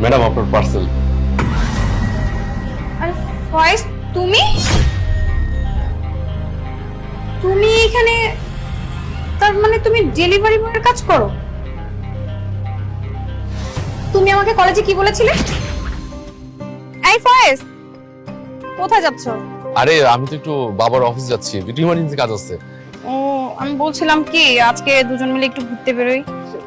Madam আপনার parcel. আরে ফয়েজ, তুমি তুমি এখানে? তার মানে তুমি ডেলিভারি বয়ের কাজ করো? তুমি আমাকে কলেজে কি বলেছিলে? এই ফয়েজ, কোথায় যাচ্ছ? আরে আমি তো একটু বাবার অফিস যাচ্ছি, একটু ইমার্জেন্সি কাজ আছে। ও, আমি বলছিলাম কি আজকে দুজন মিলে একটু ঘুরতে বেরোই।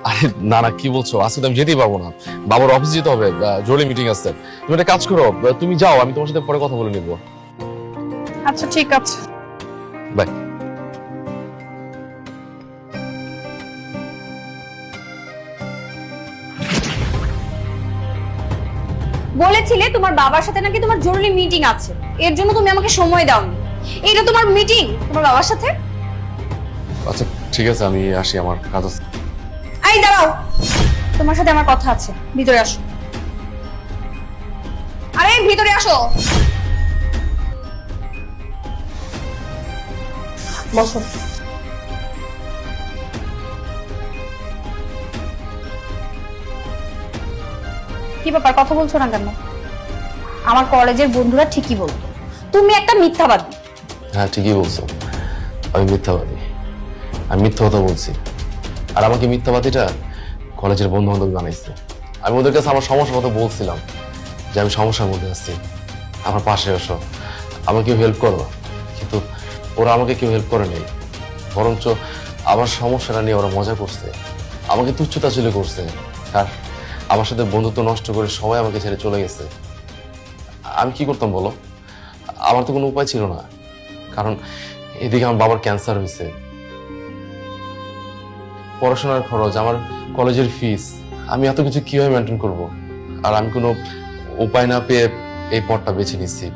আরে না না, কি বলছো, আজকে তো আমি যেতেই পারবো না, বাবার অফিস যেতে হবে, জরুরি মিটিং আছে। তুমি একটা কাজ করো, তুমি যাও, আমি তোমার সাথে পরে কথা বলে নিবো। আচ্ছা ঠিক আছে। বাই। বলেছিলে তোমার বাবার সাথে নাকি তোমার জরুরি মিটিং আছে, এর জন্য তুমি আমাকে সময় দাওনি। এটা তোমার মিটিং তোমার বাবার সাথে? আচ্ছা ঠিক আছে, আমি আসি, আমার কাজ আছে। এই দাঁড়াও, তোমার সাথে আমার কথা আছে, ভিতরে আসো। আরে ভিতরে আসো, বসো। কি ব্যাপার, কথা বলছো না কেন? আমার কলেজের বন্ধুরা ঠিকই বলতো তুমি একটা মিথ্যাবাদী। হ্যাঁ ঠিকই বলছো, আমি মিথ্যাবাদী, আমি মিথ্যা কথা বলছি। আর আমাকে মিথ্যাবাদীটা কলেজের বন্ধু বান্ধব বানাইছে। আমি ওদের কাছে আমার সমস্যার কথা বলছিলাম, যে আমি সমস্যার মধ্যে আছি, আমার পাশে এসো, আমাকে কেউ হেল্প করো। কিন্তু ওরা আমাকে কেউ হেল্প করে নেই, বরঞ্চ আমার সমস্যাটা নিয়ে ওরা মজা করছে, আমাকে তুচ্ছতাচ্ছিল্য করছে। আর আমার সাথে বন্ধুত্ব নষ্ট করে সবাই আমাকে ছেড়ে চলে গেছে। আমি কি করতাম বলো? আমার তো কোনো উপায় ছিল না, কারণ এদিকে আমার বাবার ক্যান্সার হয়েছে, পড়াশোনার খরচ, আমার কলেজের ফিস, আমি এত কিছু কিভাবে মেনটেন করব? আর আমি কোনো উপায় না পেয়ে এই পথটা বেছে নিচ্ছি।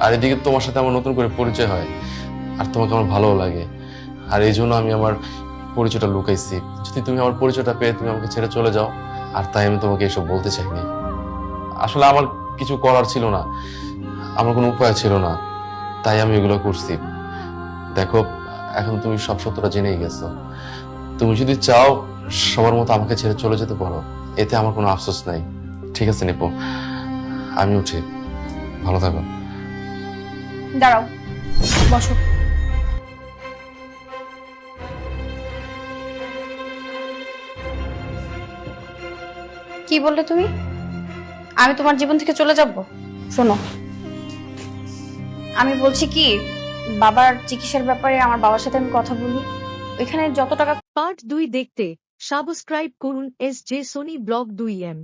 আর এদিকে তোমার সাথে আমার নতুন করে পরিচয় হয়, আর তোমাকে আমার ভালোও লাগে। আর এই জন্য আমি আমার পরিচয়টা লুকাইছি, যদি তুমি আমার পরিচয়টা পেয়ে তুমি আমাকে ছেড়ে চলে যাও। আর তাই আমি তোমাকে এসব বলতে চাইনি। আসলে আমার কিছু করার ছিল না, আমার কোনো উপায় ছিল না, তাই আমি এগুলো করছি। দেখো, এখন তুমি সব সত্যটা জেনেই গেছো। তুমি যদি চাও সবার মতো আমাকে ছেড়ে চলে যেতে পারো, এতে আমার কোনো আফসোস নাই। ঠিক আছে নিপু, আমি উঠি, ভালো থাকো। দাঁড়াও, বসো। কি বললে তুমি? আমি তোমার জীবন থেকে চলে যাব? শোনো, আমি বলছি কি, বাবার চিকিৎসার ব্যাপারে আমার বাবার সাথে আমি কথা বলি, ওইখানে যত টাকা। পার্ট 2 দেখতে সাবস্ক্রাইব করুন SJ সোনি ব্লগ 2M।